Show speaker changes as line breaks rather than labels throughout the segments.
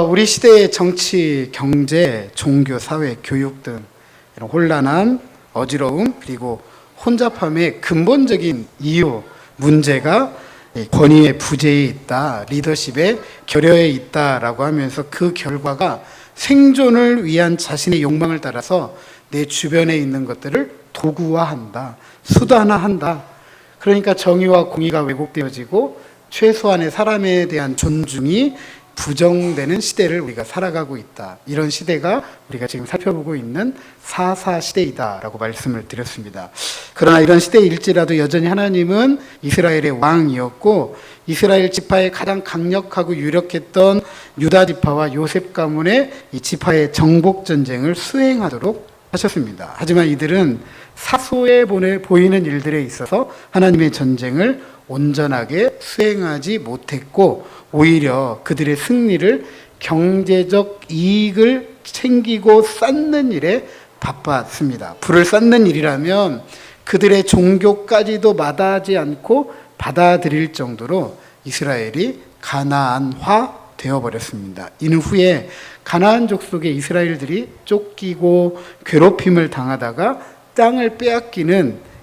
우리 시대의 정치, 경제, 종교, 사회, 교육 등 이런 혼란함, 어지러움, 그리고 혼잡함의 근본적인 이유, 문제가 권위의 부재에 있다, 리더십의 결여에 있다라고 하면서 그 결과가 생존을 위한 자신의 욕망을 따라서 내 주변에 있는 것들을 도구화한다, 수단화한다. 그러니까 정의와 공의가 왜곡되어지고 최소한의 사람에 대한 존중이 부정되는 시대를 우리가 살아가고 있다. 이런 시대가 우리가 지금 살펴보고 있는 4.4 시대이다라고 말씀을 드렸습니다. 그러나 이런 시대일지라도 여전히 하나님은 이스라엘의 왕이었고 이스라엘 지파의 가장 강력하고 유력했던 유다 지파와 요셉 가문의 이 지파의 정복 전쟁을 수행하도록 하셨습니다. 하지만 이들은 사소해 보이는 일들에 있어서 하나님의 전쟁을 온전하게 수행하지 못했고 오히려 그들의 승리를 경제적 이익을 챙기고 쌓는 일에 바빴습니다. 불을 쌓는 일이라면 그들의 종교까지도 마다하지 않고 받아들일 정도로 이스라엘이 가나안화 되어버렸습니다. 이는 후에 가나안 족속의 이스라엘들이 쫓기고 괴롭힘을 당하다가 땅을 빼앗기는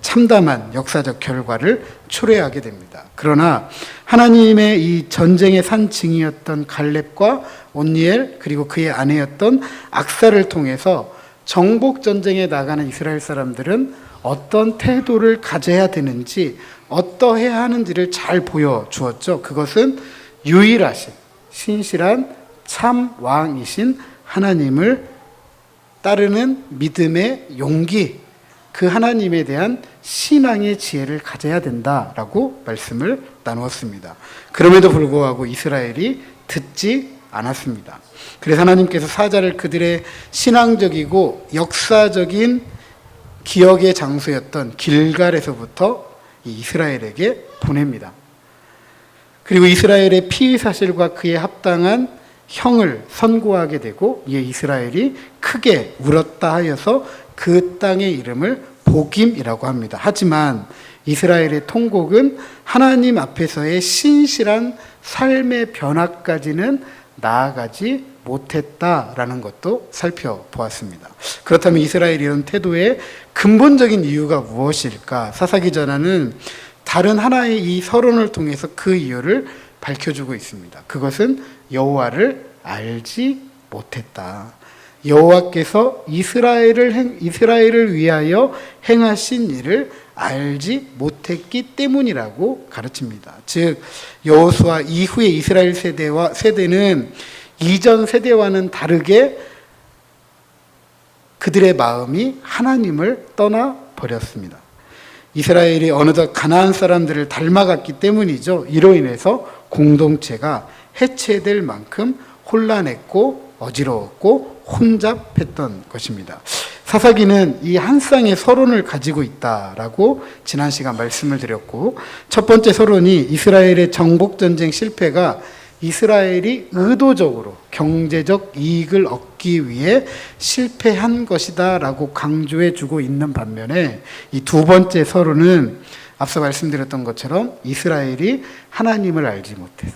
참담한 역사적 결과를 초래하게 됩니다. 그러나 하나님의 이 전쟁의 산증이었던 갈렙과 온니엘 그리고 그의 아내였던 악사를 통해서 정복 전쟁에 나가는 이스라엘 사람들은 어떤 태도를 가져야 되는지 어떠해야 하는지를 잘 보여주었죠. 그것은 유일하신 신실한 참 왕이신 하나님을 따르는 믿음의 용기, 그 하나님에 대한 신앙의 지혜를 가져야 된다라고 말씀을 나누었습니다. 그럼에도 불구하고 이스라엘이 듣지 않았습니다. 그래서 하나님께서 사자를 그들의 신앙적이고 역사적인 기억의 장소였던 길갈에서부터 이스라엘에게 보냅니다. 그리고 이스라엘의 피의 사실과 그에 합당한 형을 선고하게 되고 이에 이스라엘이 크게 울었다 하여서 그 땅의 이름을 보김이라고 합니다. 하지만 이스라엘의 통곡은 하나님 앞에서의 신실한 삶의 변화까지는 나아가지 못했다라는 것도 살펴보았습니다. 그렇다면 이스라엘의 이런 태도의 근본적인 이유가 무엇일까? 사사기전하는 다른 하나의 이 서론을 통해서 그 이유를 밝혀주고 있습니다. 그것은 여호와를 알지 못했다. 여호와께서 이스라엘을 위하여 행하신 일을 알지 못했기 때문이라고 가르칩니다. 즉 여호수아 이후의 이스라엘 세대는 이전 세대와는 다르게 그들의 마음이 하나님을 떠나 버렸습니다. 이스라엘이 어느덧 가나안 사람들을 닮아갔기 때문이죠. 이로 인해서 공동체가 해체될 만큼 혼란했고 어지러웠고 혼잡했던 것입니다. 사사기는 이 한 쌍의 서론을 가지고 있다라고 지난 시간 말씀을 드렸고, 첫 번째 서론이 이스라엘의 정복전쟁 실패가 이스라엘이 의도적으로 경제적 이익을 얻기 위해 실패한 것이다 라고 강조해 주고 있는 반면에 이 두 번째 서론은 앞서 말씀드렸던 것처럼 이스라엘이 하나님을 알지 못해서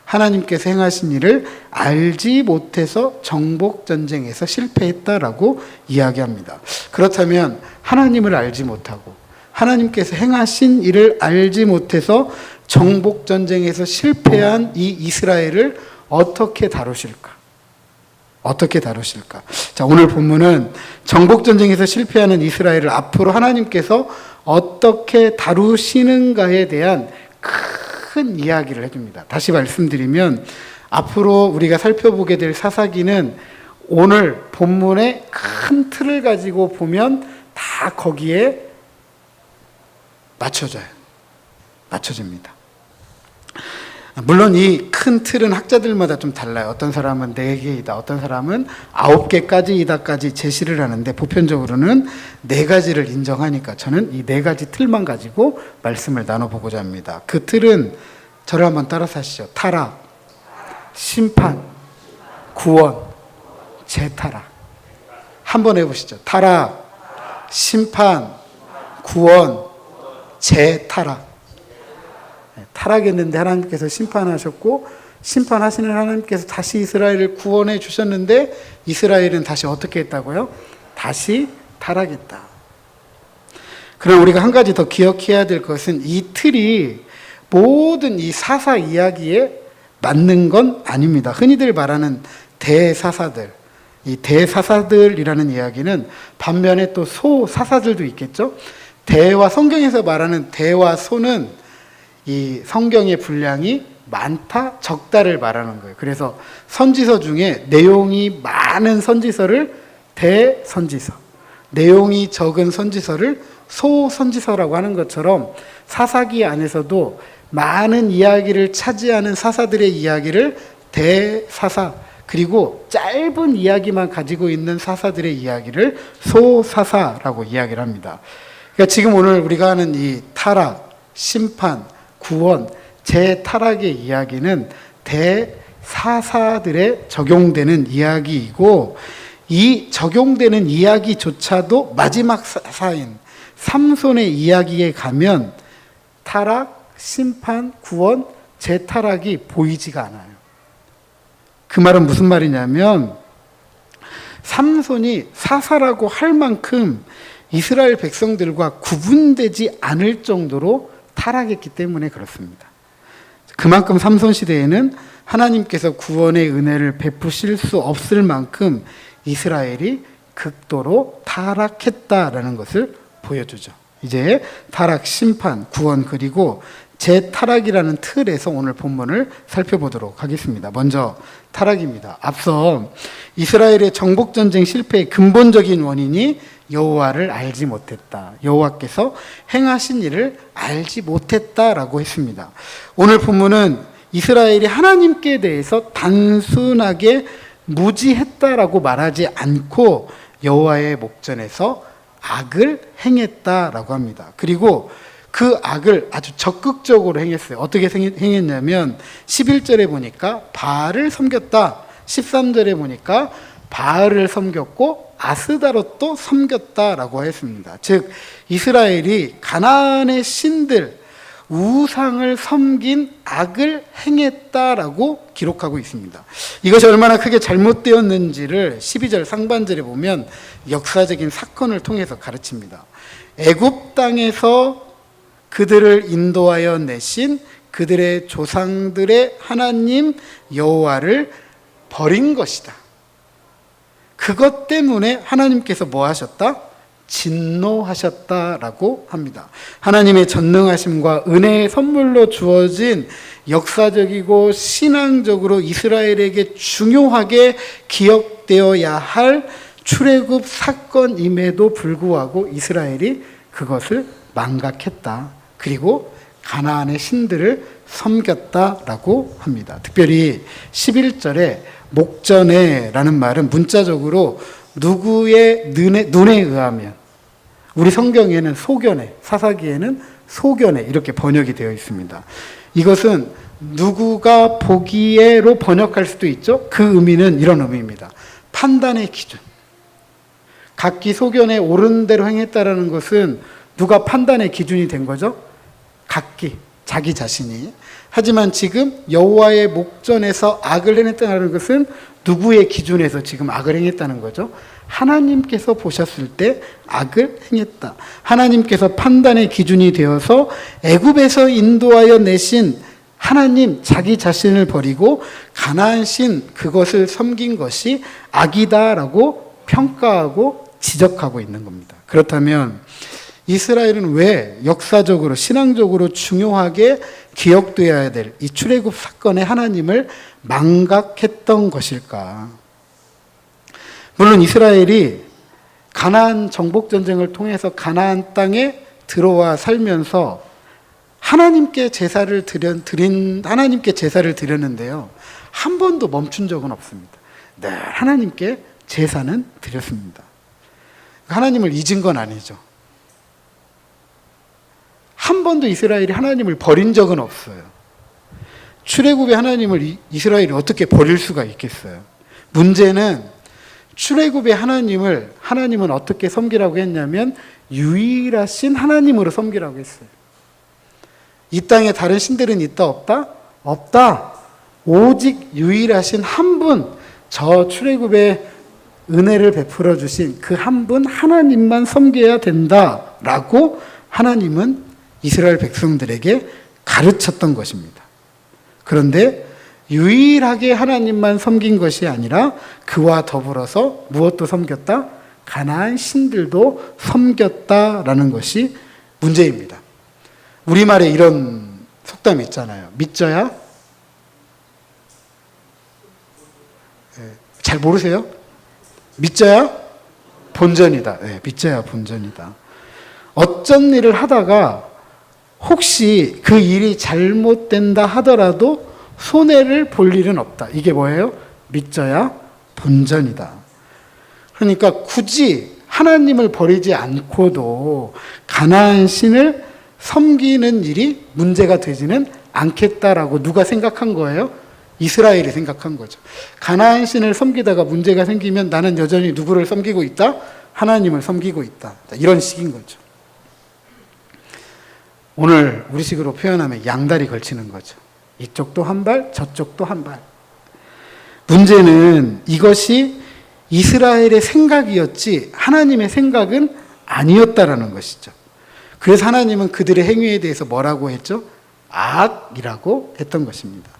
하나님께서 행하신 일을 알지 못해서 정복전쟁에서 실패했다라고 이야기합니다. 그렇다면 하나님을 알지 못하고 하나님께서 행하신 일을 알지 못해서 정복전쟁에서 실패한 이 이스라엘을 어떻게 다루실까? 어떻게 다루실까? 자, 오늘 본문은 정복전쟁에서 실패하는 이스라엘을 앞으로 하나님께서 어떻게 다루시는가에 대한 큰 이야기를 해줍니다. 다시 말씀드리면 앞으로 우리가 살펴보게 될 사사기는 오늘 본문의 큰 틀을 가지고 보면 다 거기에 맞춰집니다. 물론 이 큰 틀은 학자들마다 좀 달라요. 어떤 사람은 4개이다, 어떤 사람은 9개까지이다까지 제시를 하는데 보편적으로는 4가지를 인정하니까 저는 이 4가지 틀만 가지고 말씀을 나눠보고자 합니다. 그 틀은 저를 한번 따라서 하시죠. 타락, 심판, 구원, 재타락. 한번 해보시죠. 타락, 심판, 구원, 재타락. 타락했는데 하나님께서 심판하셨고 심판하시는 하나님께서 다시 이스라엘을 구원해 주셨는데 이스라엘은 다시 어떻게 했다고요? 다시 타락했다. 그럼 우리가 한 가지 더 기억해야 될 것은 이 틀이 모든 이 사사 이야기에 맞는 건 아닙니다. 흔히들 말하는 대사사들, 이 대사사들이라는 이야기는 반면에 또 소사사들도 있겠죠. 대와 성경에서 말하는 대와 소는 이 성경의 분량이 많다, 적다를 말하는 거예요. 그래서 선지서 중에 내용이 많은 선지서를 대선지서, 내용이 적은 선지서를 소선지서라고 하는 것처럼 사사기 안에서도 많은 이야기를 차지하는 사사들의 이야기를 대사사, 그리고 짧은 이야기만 가지고 있는 사사들의 이야기를 소사사라고 이야기를 합니다. 그러니까 지금 오늘 우리가 하는 이 타락, 심판, 구원, 재타락의 이야기는 대사사들에 적용되는 이야기이고, 이 적용되는 이야기조차도 마지막 사인 삼손의 이야기에 가면 타락, 심판, 구원, 재타락이 보이지가 않아요. 그 말은 무슨 말이냐면 삼손이 사사라고 할 만큼 이스라엘 백성들과 구분되지 않을 정도로 타락했기 때문에 그렇습니다. 그만큼 삼손 시대에는 하나님께서 구원의 은혜를 베푸실 수 없을 만큼 이스라엘이 극도로 타락했다라는 것을 보여주죠. 이제 타락, 심판, 구원, 그리고 재타락이라는 틀에서 오늘 본문을 살펴보도록 하겠습니다. 먼저 타락입니다. 앞서 이스라엘의 정복전쟁 실패의 근본적인 원인이 여호와를 알지 못했다, 여호와께서 행하신 일을 알지 못했다라고 했습니다. 오늘 본문은 이스라엘이 하나님께 대해서 단순하게 무지했다라고 말하지 않고 여호와의 목전에서 악을 행했다라고 합니다. 그리고 그 악을 아주 적극적으로 행했어요. 어떻게 행했냐면 11절에 보니까 바알을 섬겼다, 13절에 보니까 바알을 섬겼고 아스다롯도 섬겼다라고 했습니다. 즉 이스라엘이 가나안의 신들, 우상을 섬긴 악을 행했다라고 기록하고 있습니다. 이것이 얼마나 크게 잘못되었는지를 12절 상반절에 보면 역사적인 사건을 통해서 가르칩니다. 애굽 땅에서 그들을 인도하여 내신 그들의 조상들의 하나님 여호와를 버린 것이다. 그것 때문에 하나님께서 뭐 하셨다? 진노하셨다라고 합니다. 하나님의 전능하심과 은혜의 선물로 주어진 역사적이고 신앙적으로 이스라엘에게 중요하게 기억되어야 할 출애굽 사건임에도 불구하고 이스라엘이 그것을 망각했다. 그리고 가나안의 신들을 섬겼다라고 합니다. 특별히 11절에 목전에라는 말은 문자적으로 누구의 눈에 의하면, 우리 성경에는 소견에, 사사기에는 소견에 이렇게 번역이 되어 있습니다. 이것은 누구가 보기에로 번역할 수도 있죠. 그 의미는 이런 의미입니다. 판단의 기준. 각기 소견에 옳은 대로 행했다라는 것은 누가 판단의 기준이 된 거죠? 각기, 자기 자신이. 하지만 지금 여호와의 목전에서 악을 행했다는 것은 누구의 기준에서 지금 악을 행했다는 거죠? 하나님께서 보셨을 때 악을 행했다. 하나님께서 판단의 기준이 되어서 애굽에서 인도하여 내신 하나님 자기 자신을 버리고 가나안 신 그것을 섬긴 것이 악이다라고 평가하고 지적하고 있는 겁니다. 그렇다면 이스라엘은 왜 역사적으로 신앙적으로 중요하게 기억되어야 될 이 출애굽 사건의 하나님을 망각했던 것일까? 물론 이스라엘이 가나안 정복 전쟁을 통해서 가나안 땅에 들어와 살면서 하나님께 제사를 드렸는데요, 한 번도 멈춘 적은 없습니다. 늘 하나님께 제사는 드렸습니다. 하나님을 잊은 건 아니죠. 한 번도 이스라엘이 하나님을 버린 적은 없어요. 출애굽의 하나님을 이스라엘이 어떻게 버릴 수가 있겠어요? 문제는 출애굽의 하나님은 어떻게 섬기라고 했냐면 유일하신 하나님으로 섬기라고 했어요. 이 땅에 다른 신들은 있다 없다? 없다. 오직 유일하신 한 분, 저 출애굽의 은혜를 베풀어 주신 그 한 분 하나님만 섬겨야 된다라고 하나님은 이스라엘 백성들에게 가르쳤던 것입니다. 그런데 유일하게 하나님만 섬긴 것이 아니라 그와 더불어서 무엇도 섬겼다? 가나안 신들도 섬겼다라는 것이 문제입니다. 우리말에 이런 속담이 있잖아요. 믿져야? 잘 모르세요? 믿져야 본전이다. 네, 믿져야 본전이다. 어쩐 일을 하다가 혹시 그 일이 잘못된다 하더라도 손해를 볼 일은 없다. 이게 뭐예요? 믿져야 본전이다. 그러니까 굳이 하나님을 버리지 않고도 가나안 신을 섬기는 일이 문제가 되지는 않겠다라고 누가 생각한 거예요? 이스라엘이 생각한 거죠. 가나안 신을 섬기다가 문제가 생기면 나는 여전히 누구를 섬기고 있다? 하나님을 섬기고 있다. 이런 식인 거죠. 오늘 우리식으로 표현하면 양다리 걸치는 거죠. 이쪽도 한 발, 저쪽도 한 발. 문제는 이것이 이스라엘의 생각이었지 하나님의 생각은 아니었다라는 것이죠. 그래서 하나님은 그들의 행위에 대해서 뭐라고 했죠? 악이라고 했던 것입니다.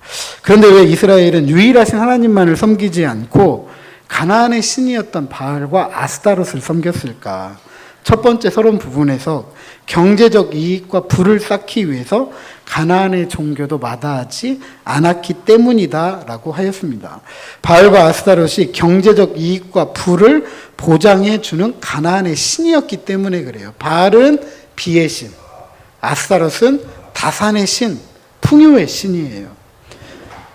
그런데 왜 이스라엘은 유일하신 하나님만을 섬기지 않고 가나안의 신이었던 바알과 아스타롯을 섬겼을까? 첫 번째 서론 부분에서 경제적 이익과 부를 쌓기 위해서 가나안의 종교도 마다하지 않았기 때문이다라고 하였습니다. 바알과 아스타롯이 경제적 이익과 부를 보장해 주는 가나안의 신이었기 때문에 그래요. 바알은 비의 신, 아스타롯은 다산의 신, 풍요의 신이에요.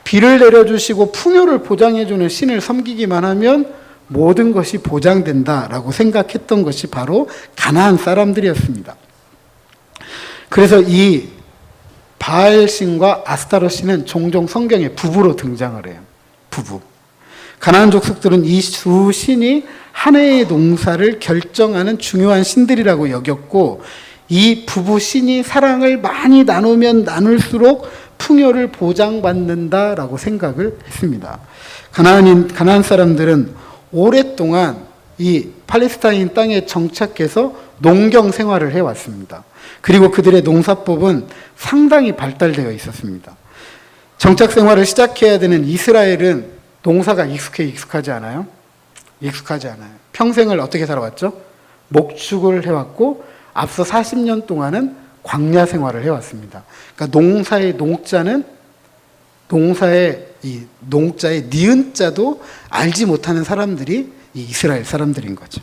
비를 내려주시고 풍요를 보장해 주는 신을 섬기기만 하면 모든 것이 보장된다라고 생각했던 것이 바로 가나안 사람들이었습니다. 그래서 이 바알 신과 아스타롯 신은 종종 성경에 부부로 등장을 해요. 부부. 가나안 족속들은 이 두 신이 한 해의 농사를 결정하는 중요한 신들이라고 여겼고 이 부부 신이 사랑을 많이 나누면 나눌수록 풍요를 보장받는다라고 생각을 했습니다. 가나안 사람들은 오랫동안 이 팔레스타인 땅에 정착해서 농경 생활을 해왔습니다. 그리고 그들의 농사법은 상당히 발달되어 있었습니다. 정착 생활을 시작해야 되는 이스라엘은 농사가 익숙하지 않아요? 익숙하지 않아요. 평생을 어떻게 살아왔죠? 목축을 해왔고 앞서 40년 동안은 광야 생활을 해왔습니다. 그러니까 농사의 농자의 니은자도 알지 못하는 사람들이 이 이스라엘 사람들인 거죠.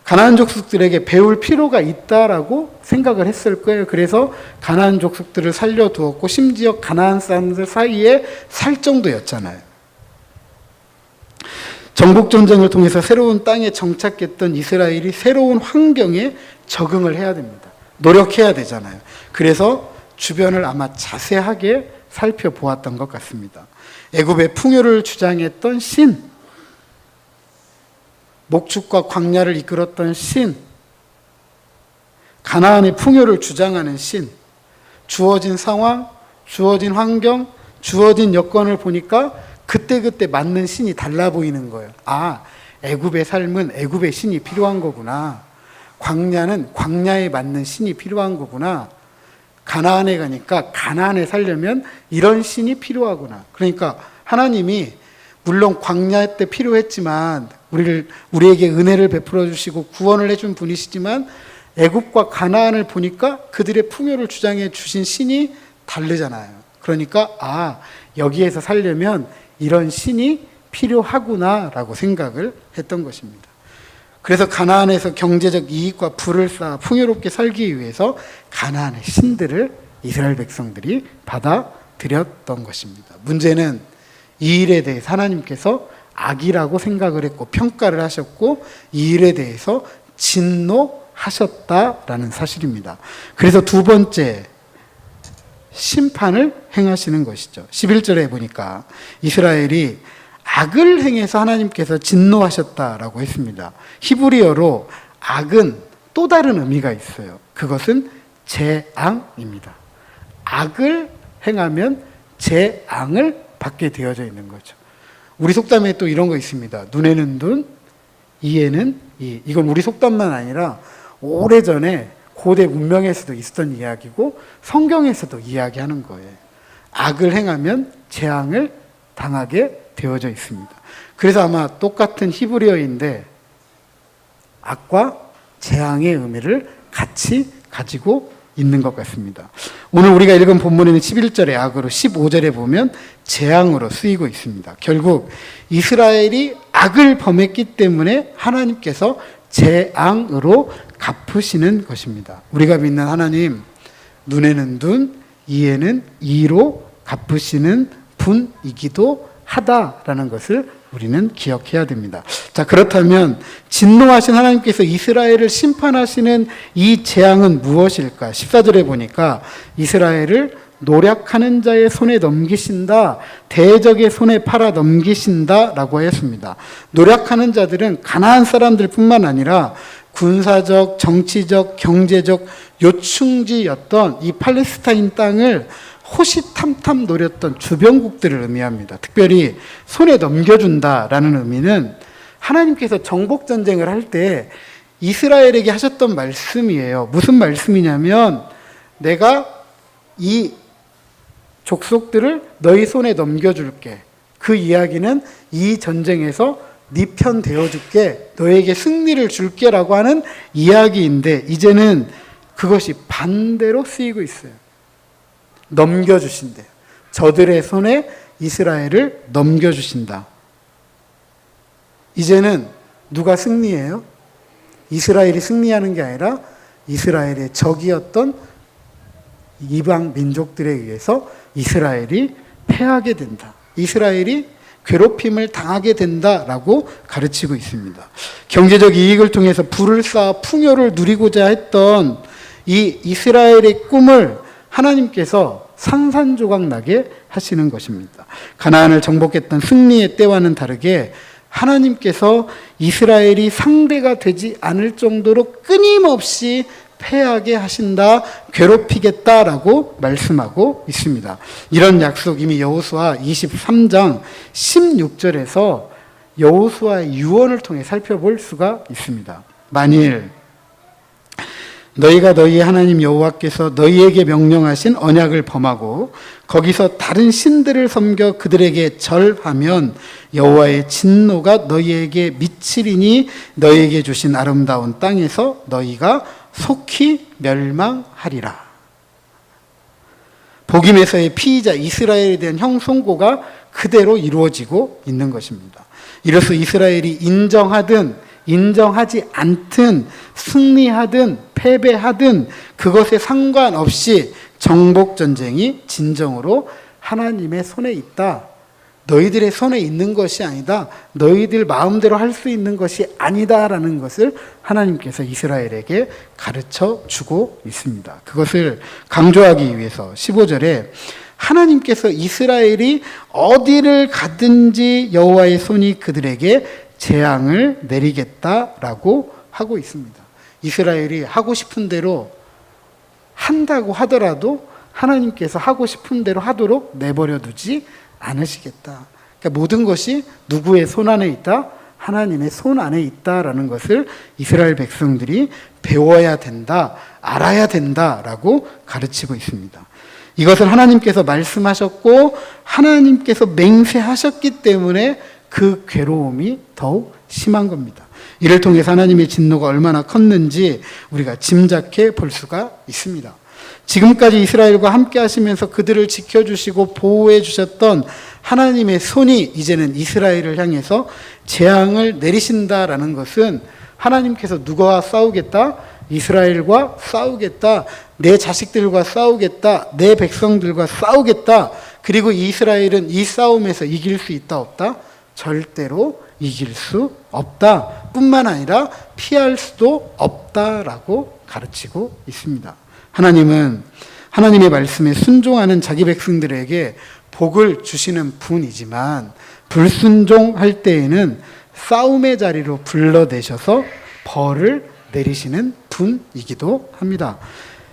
가나안 족속들에게 배울 필요가 있다라고 생각을 했을 거예요. 그래서 가나안 족속들을 살려두었고 심지어 가나안 사람들 사이에 살 정도였잖아요. 정복전쟁을 통해서 새로운 땅에 정착했던 이스라엘이 새로운 환경에 적응을 해야 됩니다. 노력해야 되잖아요. 그래서 주변을 아마 자세하게 살펴보았던 것 같습니다. 애굽의 풍요를 주장했던 신, 목축과 광야를 이끌었던 신, 가나안의 풍요를 주장하는 신, 주어진 상황, 주어진 환경, 주어진 여건을 보니까 그때그때 맞는 신이 달라 보이는 거예요. 아, 애굽의 삶은 애굽의 신이 필요한 거구나. 광야는 광야에 맞는 신이 필요한 거구나. 가나안에 가니까 가나안에 살려면 이런 신이 필요하구나. 그러니까 하나님이 물론 광야 때 필요했지만 우리에게 은혜를 베풀어 주시고 구원을 해준 분이시지만 애굽과 가나안을 보니까 그들의 풍요를 주장해 주신 신이 다르잖아요. 그러니까 여기에서 살려면 이런 신이 필요하구나라고 생각을 했던 것입니다. 그래서 가나안에서 경제적 이익과 부를 쌓아 풍요롭게 살기 위해서 가나안의 신들을 이스라엘 백성들이 받아들였던 것입니다. 문제는 이 일에 대해서 하나님께서 악이라고 생각을 했고 평가를 하셨고 이 일에 대해서 진노하셨다라는 사실입니다. 그래서 두 번째 심판을 행하시는 것이죠. 11절에 보니까 이스라엘이 악을 행해서 하나님께서 진노하셨다라고 했습니다. 히브리어로 악은 또 다른 의미가 있어요. 그것은 재앙입니다. 악을 행하면 재앙을 받게 되어져 있는 거죠. 우리 속담에 또 이런 거 있습니다. 눈에는 눈, 이에는 이. 이건 우리 속담만 아니라 오래전에 고대 문명에서도 있었던 이야기고 성경에서도 이야기하는 거예요. 악을 행하면 재앙을 당하게 되어져 있습니다. 그래서 아마 똑같은 히브리어인데 악과 재앙의 의미를 같이 가지고 있는 것 같습니다. 오늘 우리가 읽은 본문에는 11절에 악으로 15절에 보면 재앙으로 쓰이고 있습니다. 결국 이스라엘이 악을 범했기 때문에 하나님께서 재앙으로 갚으시는 것입니다. 우리가 믿는 하나님, 눈에는 눈, 이에는 이로 갚으시는 분이기도 하다라는 것을 우리는 기억해야 됩니다. 자, 그렇다면 진노하신 하나님께서 이스라엘을 심판하시는 이 재앙은 무엇일까? 14절에 보니까 이스라엘을 노략하는 자의 손에 넘기신다, 대적의 손에 팔아 넘기신다라고 하였습니다. 노략하는 자들은 가나안 사람들 뿐만 아니라 군사적, 정치적, 경제적 요충지였던 이 팔레스타인 땅을 호시탐탐 노렸던 주변국들을 의미합니다. 특별히 손에 넘겨준다라는 의미는 하나님께서 정복전쟁을 할 때 이스라엘에게 하셨던 말씀이에요. 무슨 말씀이냐면 내가 이 족속들을 너희 손에 넘겨줄게. 그 이야기는 이 전쟁에서 네 편 되어줄게. 너에게 승리를 줄게라고 하는 이야기인데 이제는 그것이 반대로 쓰이고 있어요. 넘겨주신대요. 저들의 손에 이스라엘을 넘겨주신다. 이제는 누가 승리해요? 이스라엘이 승리하는 게 아니라 이스라엘의 적이었던 이방 민족들에 의해서 이스라엘이 패하게 된다. 이스라엘이 괴롭힘을 당하게 된다라고 가르치고 있습니다. 경제적 이익을 통해서 부를 쌓아 풍요를 누리고자 했던 이 이스라엘의 꿈을 하나님께서 산산조각 나게 하시는 것입니다. 가나안을 정복했던 승리의 때와는 다르게 하나님께서 이스라엘이 상대가 되지 않을 정도로 끊임없이 패하게 하신다, 괴롭히겠다라고 말씀하고 있습니다. 이런 약속 이미 여호수아 23장 16절에서 여호수아의 유언을 통해 살펴볼 수가 있습니다. 만일 너희가 너희 하나님 여호와께서 너희에게 명령하신 언약을 범하고 거기서 다른 신들을 섬겨 그들에게 절하면 여호와의 진노가 너희에게 미치리니 너희에게 주신 아름다운 땅에서 너희가 속히 멸망하리라. 복임에서의 피의자 이스라엘에 대한 형송고가 그대로 이루어지고 있는 것입니다. 이로써 이스라엘이 인정하든 인정하지 않든 승리하든 패배하든 그것에 상관없이 정복전쟁이 진정으로 하나님의 손에 있다. 너희들의 손에 있는 것이 아니다. 너희들 마음대로 할 수 있는 것이 아니다라는 것을 하나님께서 이스라엘에게 가르쳐 주고 있습니다. 그것을 강조하기 위해서 15절에 하나님께서 이스라엘이 어디를 가든지 여호와의 손이 그들에게 재앙을 내리겠다라고 하고 있습니다. 이스라엘이 하고 싶은 대로 한다고 하더라도 하나님께서 하고 싶은 대로 하도록 내버려 두지 않으시겠다. 그러니까 모든 것이 누구의 손 안에 있다? 하나님의 손 안에 있다라는 것을 이스라엘 백성들이 배워야 된다, 알아야 된다라고 가르치고 있습니다. 이것을 하나님께서 말씀하셨고 하나님께서 맹세하셨기 때문에 그 괴로움이 더욱 심한 겁니다. 이를 통해서 하나님의 진노가 얼마나 컸는지 우리가 짐작해 볼 수가 있습니다. 지금까지 이스라엘과 함께 하시면서 그들을 지켜주시고 보호해 주셨던 하나님의 손이 이제는 이스라엘을 향해서 재앙을 내리신다라는 것은 하나님께서 누구와 싸우겠다? 이스라엘과 싸우겠다. 내 자식들과 싸우겠다. 내 백성들과 싸우겠다. 그리고 이스라엘은 이 싸움에서 이길 수 있다 없다? 절대로 이길 수 없다. 뿐만 아니라 피할 수도 없다라고 가르치고 있습니다. 하나님은 하나님의 말씀에 순종하는 자기 백성들에게 복을 주시는 분이지만 불순종할 때에는 싸움의 자리로 불러내셔서 벌을 내리시는 분이기도 합니다.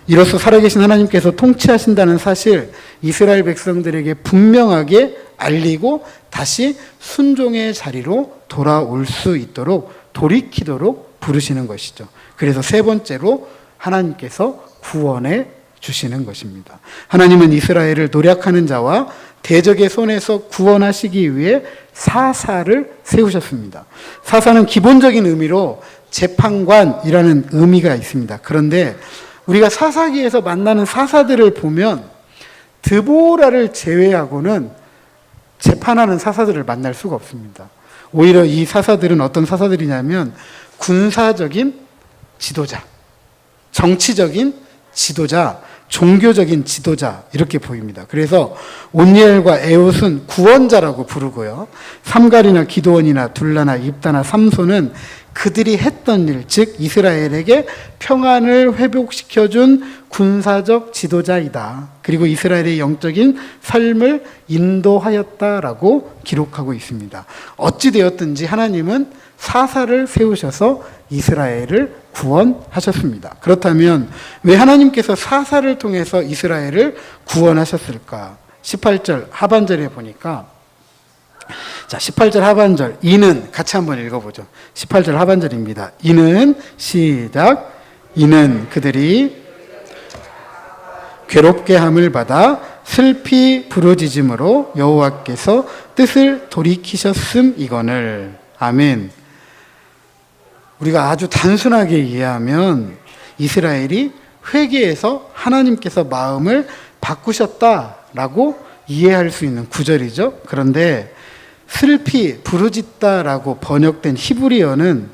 이로써 살아계신 하나님께서 통치하신다는 사실 이스라엘 백성들에게 분명하게 알리고 다시 순종의 자리로 돌아올 수 있도록 돌이키도록 부르시는 것이죠. 그래서 세 번째로 하나님께서 구원해 주시는 것입니다. 하나님은 이스라엘을 노력하는 자와 대적의 손에서 구원하시기 위해 사사를 세우셨습니다. 사사는 기본적인 의미로 재판관이라는 의미가 있습니다. 그런데 우리가 사사기에서 만나는 사사들을 보면 드보라를 제외하고는 재판하는 사사들을 만날 수가 없습니다. 오히려 이 사사들은 어떤 사사들이냐면 군사적인 지도자, 정치적인 지도자, 종교적인 지도자 이렇게 보입니다. 그래서 온니엘과 에웃은 구원자라고 부르고요. 삼갈이나 기드온이나 둘라나 입다나 삼손은 그들이 했던 일, 즉 이스라엘에게 평안을 회복시켜준 군사적 지도자이다. 그리고 이스라엘의 영적인 삶을 인도하였다라고 기록하고 있습니다. 어찌되었든지 하나님은 사사를 세우셔서 이스라엘을 구원하셨습니다. 그렇다면 왜 하나님께서 사사를 통해서 이스라엘을 구원하셨을까? 18절 하반절에 보니까, 자, 18절 하반절, 이는 같이 한번 읽어보죠. 18절 하반절입니다. 이는 시작. 이는 그들이 괴롭게 함을 받아 슬피 부르짖음으로 여호와께서 뜻을 돌이키셨음이거늘. 아멘. 우리가 아주 단순하게 이해하면 이스라엘이 회개해서 하나님께서 마음을 바꾸셨다라고 이해할 수 있는 구절이죠. 그런데 슬피 부르짖다라고 번역된 히브리어는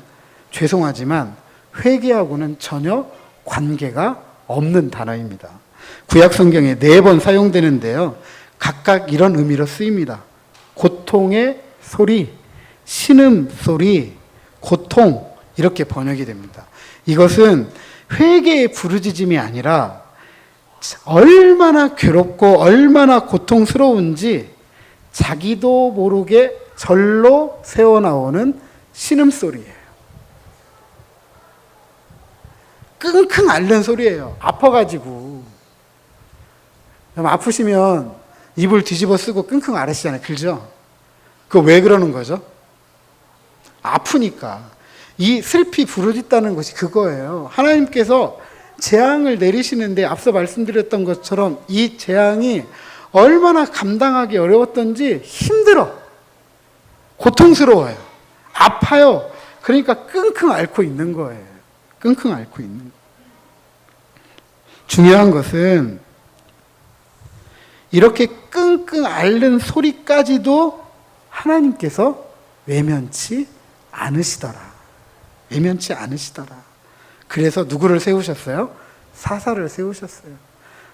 죄송하지만 회개하고는 전혀 관계가 없는 단어입니다. 구약 성경에 4번 사용되는데요. 각각 이런 의미로 쓰입니다. 고통의 소리, 신음 소리, 고통 이렇게 번역이 됩니다. 이것은 회개의 부르짖음이 아니라 얼마나 괴롭고 얼마나 고통스러운지 자기도 모르게 절로 새어나오는 신음소리예요. 끙끙 앓는 소리예요. 아파가지고. 아프시면 입을 뒤집어 쓰고 끙끙 앓으시잖아요. 그죠? 그거 왜 그러는 거죠? 아프니까. 이 슬피 부르짖다는 것이 그거예요. 하나님께서 재앙을 내리시는데 앞서 말씀드렸던 것처럼 이 재앙이 얼마나 감당하기 어려웠던지 힘들어. 고통스러워요. 아파요. 그러니까 끙끙 앓고 있는 거예요. 끙끙 앓고 있는 거. 중요한 것은 이렇게 끙끙 앓는 소리까지도 하나님께서 외면치 않으시더라. 외면치 않으시더라. 그래서 누구를 세우셨어요? 사사를 세우셨어요.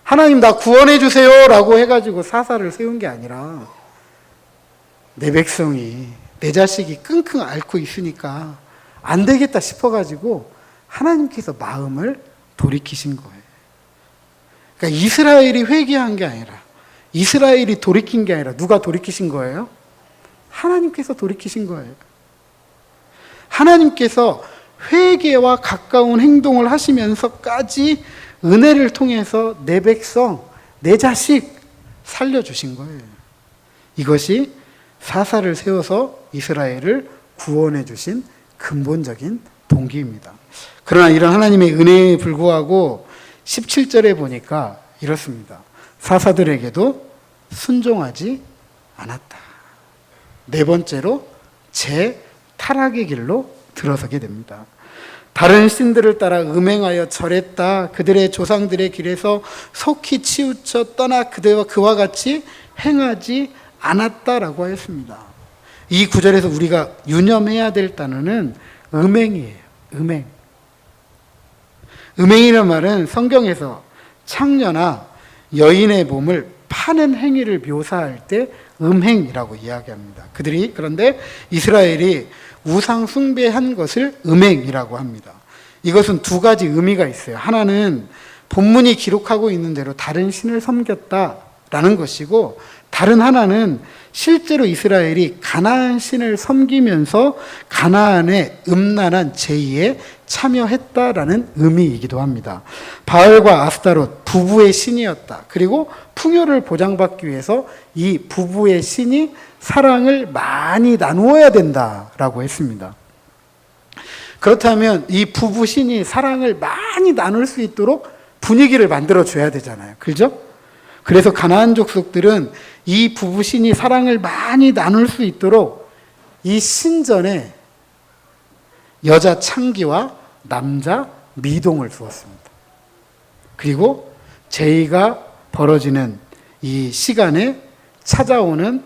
하나님 나 구원해 주세요 라고 해가지고 사사를 세운 게 아니라 내 백성이 내 자식이 끙끙 앓고 있으니까 안 되겠다 싶어가지고 하나님께서 마음을 돌이키신 거예요. 그러니까 이스라엘이 회개한 게 아니라 이스라엘이 돌이킨 게 아니라 누가 돌이키신 거예요? 하나님께서 돌이키신 거예요. 하나님께서 회개와 가까운 행동을 하시면서까지 은혜를 통해서 내 백성, 내 자식 살려주신 거예요. 이것이 사사를 세워서 이스라엘을 구원해 주신 근본적인 동기입니다. 그러나 이런 하나님의 은혜에 불구하고 17절에 보니까 이렇습니다. 사사들에게도 순종하지 않았다. 네 번째로 제 타락의 길로 들어서게 됩니다. 다른 신들을 따라 음행하여 절했다. 그들의 조상들의 길에서 속히 치우쳐 떠나 그와 같이 행하지 않았다라고 하였습니다. 이 구절에서 우리가 유념해야 될 단어는 음행이에요. 음행. 음행이라는 말은 성경에서 창녀나 여인의 몸을 파는 행위를 묘사할 때 음행이라고 이야기합니다. 그런데 이스라엘이 우상 숭배한 것을 음행이라고 합니다. 이것은 두 가지 의미가 있어요. 하나는 본문이 기록하고 있는 대로 다른 신을 섬겼다라는 것이고, 다른 하나는 실제로 이스라엘이 가나안 신을 섬기면서 가나안의 음란한 제의에 참여했다라는 의미이기도 합니다. 바알과 아스타롯 부부의 신이었다. 그리고 풍요를 보장받기 위해서 이 부부의 신이 사랑을 많이 나누어야 된다라고 했습니다. 그렇다면 이 부부 신이 사랑을 많이 나눌 수 있도록 분위기를 만들어줘야 되잖아요. 그죠? 그래서 가나안 족속들은 이 부부 신이 사랑을 많이 나눌 수 있도록 이 신전에 여자 창기와 남자 미동을 두었습니다. 그리고 제의가 벌어지는 이 시간에 찾아오는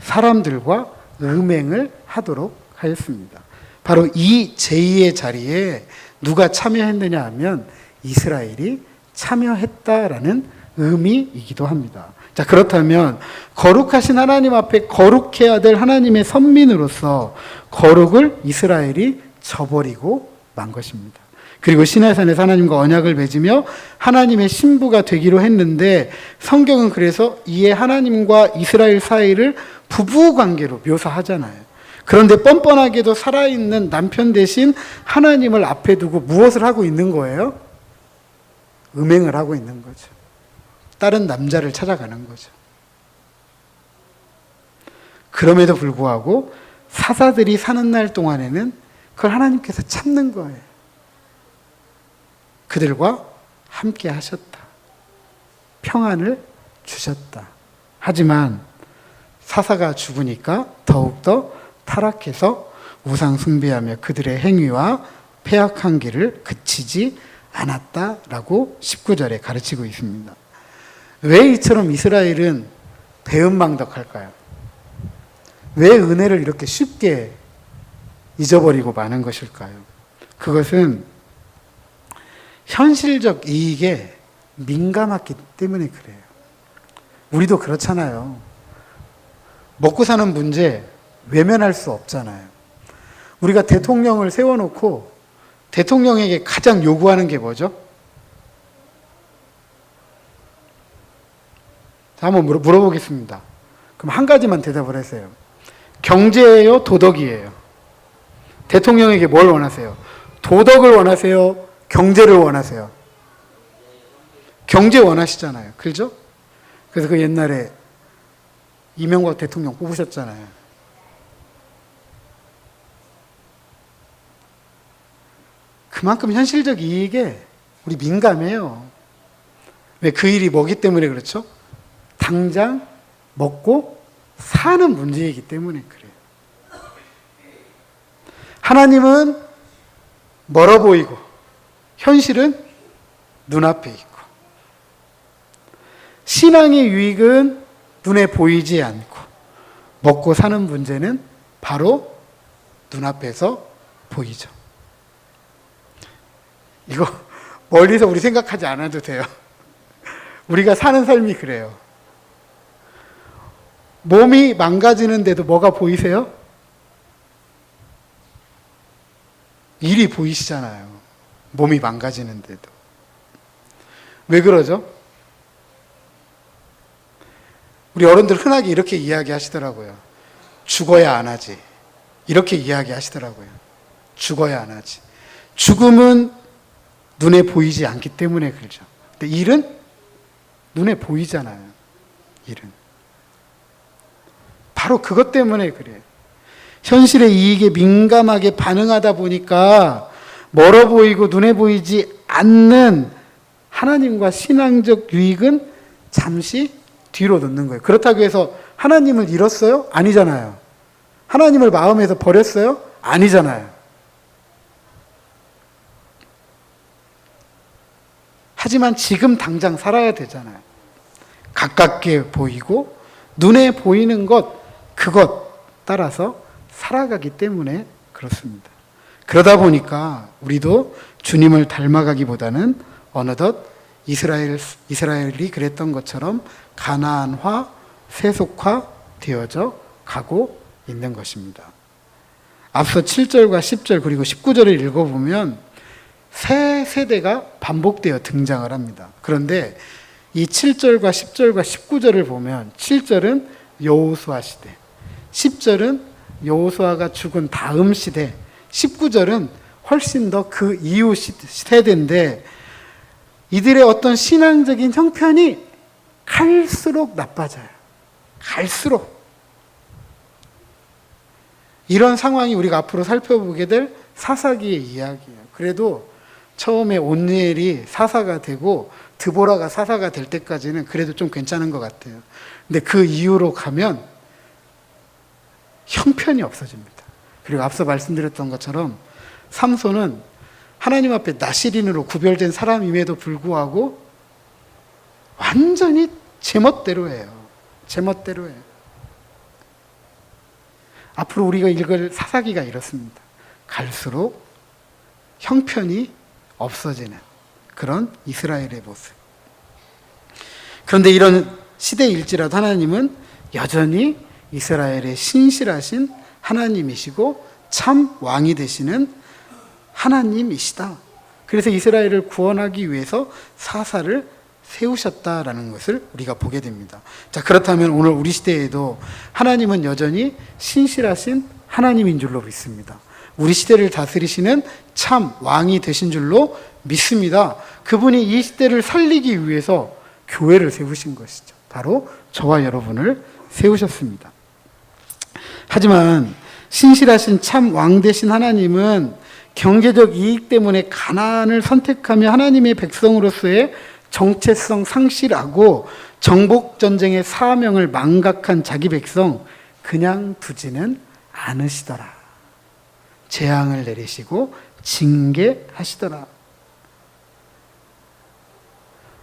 사람들과 음행을 하도록 하였습니다. 바로 이 제의의 자리에 누가 참여했느냐 하면 이스라엘이 참여했다라는 의미이기도 합니다. 자, 그렇다면 거룩하신 하나님 앞에 거룩해야 될 하나님의 선민으로서 거룩을 이스라엘이 저버리고 만 것입니다. 그리고 시내산에서 하나님과 언약을 맺으며 하나님의 신부가 되기로 했는데 성경은 그래서 이에 하나님과 이스라엘 사이를 부부 관계로 묘사하잖아요. 그런데 뻔뻔하게도 살아있는 남편 대신 하나님을 앞에 두고 무엇을 하고 있는 거예요? 음행을 하고 있는 거죠. 다른 남자를 찾아가는 거죠. 그럼에도 불구하고 사사들이 사는 날 동안에는 그걸 하나님께서 참는 거예요. 그들과 함께 하셨다. 평안을 주셨다. 하지만 사사가 죽으니까 더욱더 타락해서 우상 숭배하며 그들의 행위와 패악한 길을 그치지 않았다라고 19절에 가르치고 있습니다. 왜 이처럼 이스라엘은 배은망덕할까요? 왜 은혜를 이렇게 쉽게 잊어버리고 마는 것일까요? 그것은 현실적 이익에 민감하기 때문에 그래요. 우리도 그렇잖아요. 먹고 사는 문제 외면할 수 없잖아요. 우리가 대통령을 세워놓고 대통령에게 가장 요구하는 게 뭐죠? 자, 한번 물어보겠습니다. 그럼 한 가지만 대답을 하세요. 경제예요? 도덕이에요? 대통령에게 뭘 원하세요? 도덕을 원하세요? 경제를 원하세요? 경제 원하시잖아요. 그죠? 그래서 그 옛날에 이명박 대통령 뽑으셨잖아요. 그만큼 현실적 이익에 우리 민감해요. 왜? 그 일이 뭐기 때문에 그렇죠? 당장 먹고 사는 문제이기 때문에 그래요. 하나님은 멀어 보이고 현실은 눈앞에 있고 신앙의 유익은 눈에 보이지 않고 먹고 사는 문제는 바로 눈앞에서 보이죠. 이거 멀리서 우리 생각하지 않아도 돼요. 우리가 사는 삶이 그래요. 몸이 망가지는데도 뭐가 보이세요? 일이 보이시잖아요. 몸이 망가지는데도. 왜 그러죠? 우리 어른들 흔하게 이렇게 이야기하시더라고요. 죽어야 안 하지. 이렇게 이야기하시더라고요. 죽어야 안 하지. 죽음은 눈에 보이지 않기 때문에 그러죠. 근데 일은 눈에 보이잖아요. 일은. 바로 그것 때문에 그래요. 현실의 이익에 민감하게 반응하다 보니까 멀어 보이고 눈에 보이지 않는 하나님과 신앙적 유익은 잠시 뒤로 놓는 거예요. 그렇다고 해서 하나님을 잃었어요? 아니잖아요. 하나님을 마음에서 버렸어요? 아니잖아요. 하지만 지금 당장 살아야 되잖아요. 가깝게 보이고 눈에 보이는 그것 따라서 살아가기 때문에 그렇습니다. 그러다 보니까 우리도 주님을 닮아가기보다는 어느덧 이스라엘이 그랬던 것처럼 가나안화, 세속화 되어져 가고 있는 것입니다. 앞서 7절과 10절 그리고 19절을 읽어보면 새 세대가 반복되어 등장을 합니다. 그런데 이 7절과 10절과 19절을 보면 7절은 여호수아 시대, 10절은 여호수아가 죽은 다음 시대, 19절은 훨씬 더 그 이후 세대인데 이들의 어떤 신앙적인 형편이 갈수록 나빠져요. 갈수록. 이런 상황이 우리가 앞으로 살펴보게 될 사사기의 이야기예요. 그래도 처음에 온니엘이 사사가 되고 드보라가 사사가 될 때까지는 그래도 좀 괜찮은 것 같아요. 근데 그 이후로 가면 형편이 없어집니다. 그리고 앞서 말씀드렸던 것처럼 삼손은 하나님 앞에 나실인으로 구별된 사람임에도 불구하고 완전히 제멋대로 해요. 제멋대로 해요. 앞으로 우리가 읽을 사사기가 이렇습니다. 갈수록 형편이 없어지는 그런 이스라엘의 모습. 그런데 이런 시대일지라도 하나님은 여전히 이스라엘의 신실하신 하나님이시고 참 왕이 되시는 하나님이시다. 그래서 이스라엘을 구원하기 위해서 사사를 세우셨다라는 것을 우리가 보게 됩니다. 자, 그렇다면 오늘 우리 시대에도 하나님은 여전히 신실하신 하나님인 줄로 믿습니다. 우리 시대를 다스리시는 참 왕이 되신 줄로 믿습니다. 그분이 이 시대를 살리기 위해서 교회를 세우신 것이죠. 바로 저와 여러분을 세우셨습니다. 하지만 신실하신 참 왕 되신 하나님은 경제적 이익 때문에 가난을 선택하며 하나님의 백성으로서의 정체성 상실하고 정복전쟁의 사명을 망각한 자기 백성 그냥 두지는 않으시더라. 재앙을 내리시고 징계하시더라.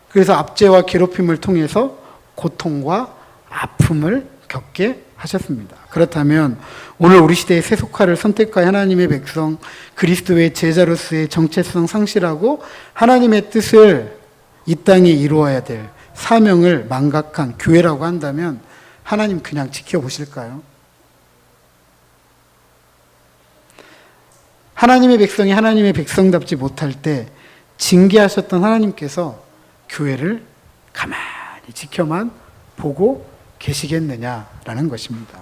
그래서 압제와 괴롭힘을 통해서 고통과 아픔을 겪게 하셨습니다. 그렇다면 오늘 우리 시대의 세속화를 선택한 하나님의 백성, 그리스도의 제자로서의 정체성 상실하고 하나님의 뜻을 이 땅에 이루어야 될 사명을 망각한 교회라고 한다면 하나님 그냥 지켜보실까요? 하나님의 백성이 하나님의 백성답지 못할 때 징계하셨던 하나님께서 교회를 가만히 지켜만 보고 계시겠느냐라는 것입니다.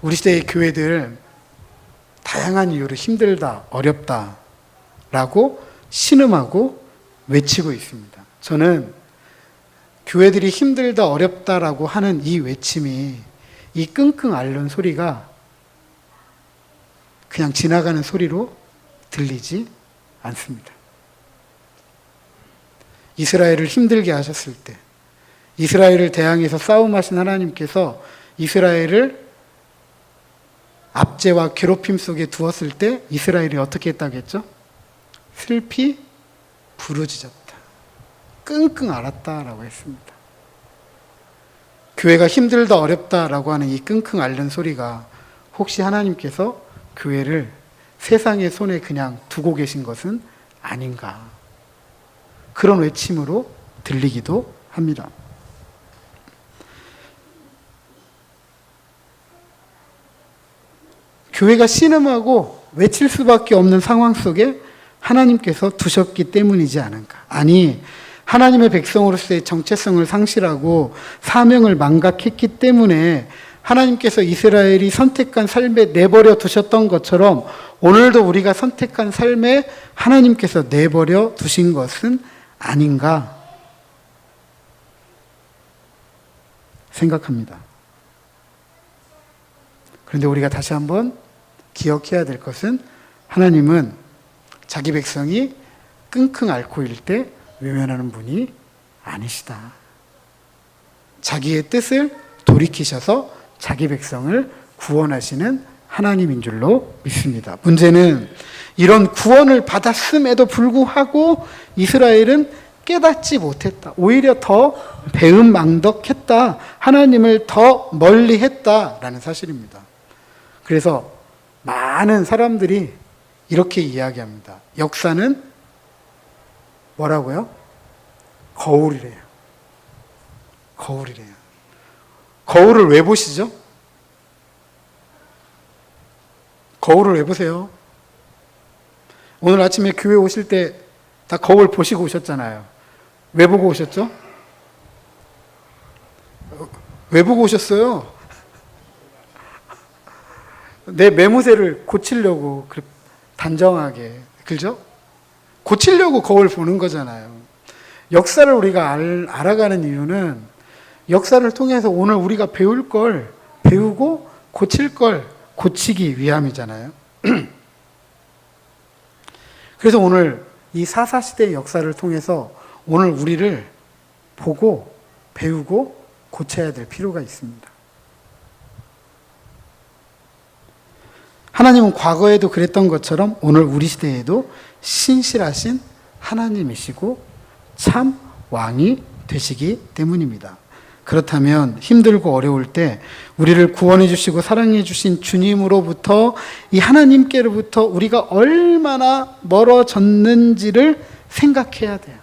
우리 시대의 교회들 다양한 이유로 힘들다, 어렵다라고 신음하고 외치고 있습니다. 저는 교회들이 힘들다, 어렵다라고 하는 이 외침이, 이 끙끙 앓는 소리가 그냥 지나가는 소리로 들리지 않습니다. 이스라엘을 힘들게 하셨을 때, 이스라엘을 대항해서 싸움하신 하나님께서 이스라엘을 압제와 괴롭힘 속에 두었을 때 이스라엘이 어떻게 했다겠죠? 슬피 부르짖었다. 끙끙 앓았다라고 했습니다. 교회가 힘들다 어렵다라고 하는 이 끙끙 앓는 소리가 혹시 하나님께서 교회를 세상의 손에 그냥 두고 계신 것은 아닌가, 그런 외침으로 들리기도 합니다. 교회가 신음하고 외칠 수밖에 없는 상황 속에 하나님께서 두셨기 때문이지 않은가. 아니, 하나님의 백성으로서의 정체성을 상실하고 사명을 망각했기 때문에 하나님께서 이스라엘이 선택한 삶에 내버려 두셨던 것처럼 오늘도 우리가 선택한 삶에 하나님께서 내버려 두신 것은 아닌가 생각합니다. 그런데 우리가 다시 한번 기억해야 될 것은 하나님은 자기 백성이 끙끙 앓고 있을 때 외면하는 분이 아니시다. 자기의 뜻을 돌이키셔서 자기 백성을 구원하시는 하나님인 줄로 믿습니다. 문제는 이런 구원을 받았음에도 불구하고 이스라엘은 깨닫지 못했다. 오히려 더 배은망덕했다. 하나님을 더 멀리 했다라는 사실입니다. 그래서 많은 사람들이 이렇게 이야기합니다. 역사는 뭐라고요? 거울이래요. 거울이래요. 거울을 왜 보시죠? 거울을 왜 보세요? 오늘 아침에 교회 오실 때 다 거울 보시고 오셨잖아요. 왜 보고 오셨죠? 왜 보고 오셨어요? 내 매무새를 고치려고 단정하게, 그죠? 고치려고 거울 보는 거잖아요. 역사를 우리가 알아가는 이유는 역사를 통해서 오늘 우리가 배울 걸 배우고 고칠 걸 고치기 위함이잖아요. 그래서 오늘 이 사사시대의 역사를 통해서 오늘 우리를 보고 배우고 고쳐야 될 필요가 있습니다. 하나님은 과거에도 그랬던 것처럼 오늘 우리 시대에도 신실하신 하나님이시고 참 왕이 되시기 때문입니다. 그렇다면 힘들고 어려울 때 우리를 구원해 주시고 사랑해 주신 주님으로부터 이 하나님께로부터 우리가 얼마나 멀어졌는지를 생각해야 돼요.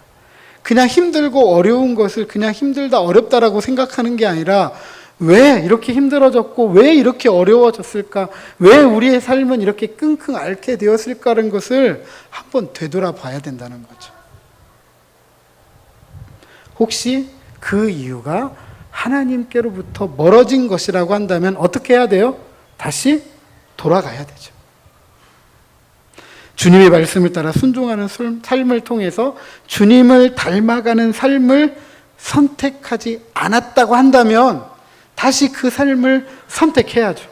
그냥 힘들고 어려운 것을 그냥 힘들다 어렵다라고 생각하는 게 아니라 왜 이렇게 힘들어졌고 왜 이렇게 어려워졌을까? 왜 우리의 삶은 이렇게 끙끙 앓게 되었을까라는 것을 한번 되돌아봐야 된다는 거죠. 혹시 그 이유가 하나님께로부터 멀어진 것이라고 한다면 어떻게 해야 돼요? 다시 돌아가야 되죠. 주님의 말씀을 따라 순종하는 삶을 통해서 주님을 닮아가는 삶을 선택하지 않았다고 한다면 다시 그 삶을 선택해야죠.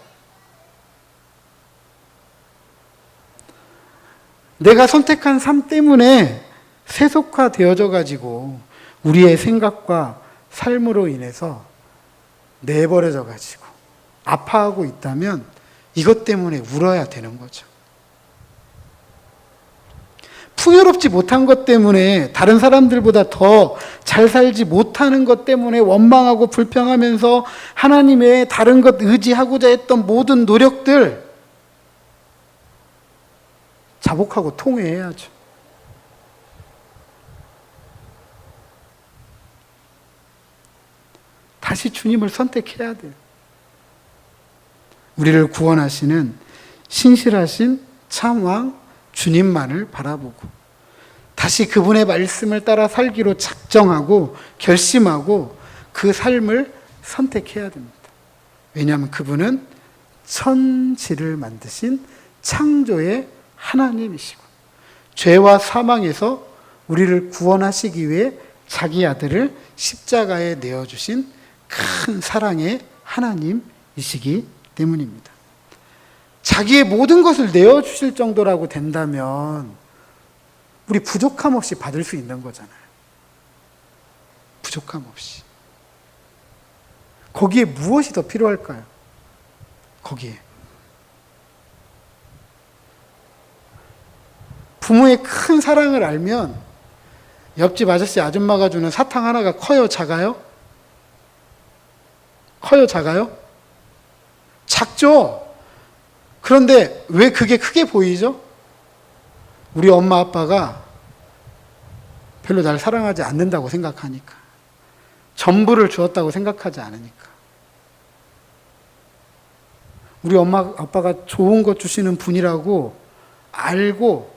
내가 선택한 삶 때문에 세속화되어져 가지고 우리의 생각과 삶으로 인해서 내버려져 가지고 아파하고 있다면 이것 때문에 울어야 되는 거죠. 풍요롭지 못한 것 때문에 다른 사람들보다 더 잘 살지 못하는 것 때문에 원망하고 불평하면서 하나님 외에 다른 것 의지하고자 했던 모든 노력들 자복하고 통회해야죠. 다시 주님을 선택해야 돼요. 우리를 구원하시는 신실하신 참왕 주님만을 바라보고 다시 그분의 말씀을 따라 살기로 작정하고 결심하고 그 삶을 선택해야 됩니다. 왜냐하면 그분은 천지를 만드신 창조의 하나님이시고 죄와 사망에서 우리를 구원하시기 위해 자기 아들을 십자가에 내어주신 큰 사랑의 하나님이시기 때문입니다. 자기의 모든 것을 내어주실 정도라고 된다면 우리 부족함 없이 받을 수 있는 거잖아요. 부족함 없이. 거기에 무엇이 더 필요할까요? 거기에. 부모의 큰 사랑을 알면 옆집 아저씨 아줌마가 주는 사탕 하나가 커요, 작아요? 커요, 작아요? 작죠? 그런데 왜 그게 크게 보이죠? 우리 엄마 아빠가 별로 날 사랑하지 않는다고 생각하니까. 전부를 주었다고 생각하지 않으니까. 우리 엄마 아빠가 좋은 것 주시는 분이라고 알고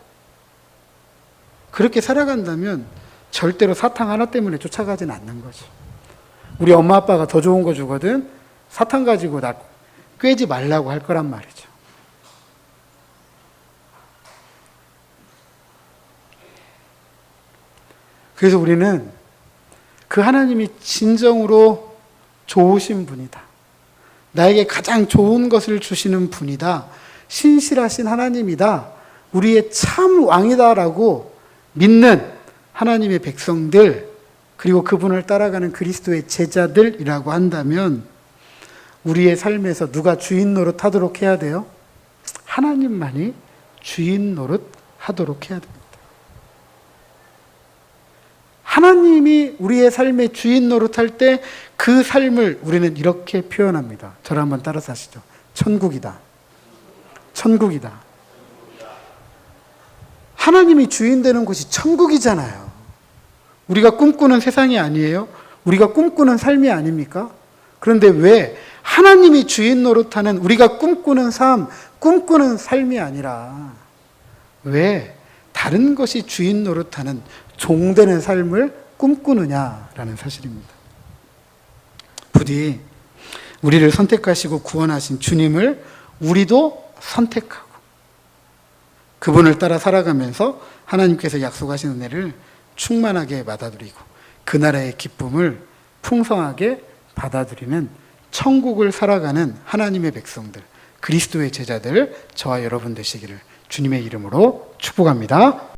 그렇게 살아간다면 절대로 사탕 하나 때문에 쫓아가진 않는 거죠. 우리 엄마 아빠가 더 좋은 거 주거든 사탕 가지고 나 꿰지 말라고 할 거란 말이죠. 그래서 우리는 그 하나님이 진정으로 좋으신 분이다. 나에게 가장 좋은 것을 주시는 분이다. 신실하신 하나님이다. 우리의 참 왕이다라고 믿는 하나님의 백성들, 그리고 그분을 따라가는 그리스도의 제자들이라고 한다면 우리의 삶에서 누가 주인 노릇 하도록 해야 돼요? 하나님만이 주인 노릇 하도록 해야 됩니다. 하나님이 우리의 삶의 주인 노릇할 때 그 삶을 우리는 이렇게 표현합니다. 저를 한번 따라서 하시죠. 천국이다. 천국이다. 하나님이 주인 되는 곳이 천국이잖아요. 우리가 꿈꾸는 세상이 아니에요? 우리가 꿈꾸는 삶이 아닙니까? 그런데 왜 하나님이 주인 노릇하는 우리가 꿈꾸는 삶, 꿈꾸는 삶이 아니라 왜 다른 것이 주인 노릇하는 종되는 삶을 꿈꾸느냐라는 사실입니다. 부디 우리를 선택하시고 구원하신 주님을 우리도 선택하고 그분을 따라 살아가면서 하나님께서 약속하신 은혜를 충만하게 받아들이고 그 나라의 기쁨을 풍성하게 받아들이는 천국을 살아가는 하나님의 백성들, 그리스도의 제자들, 저와 여러분 되시기를 주님의 이름으로 축복합니다.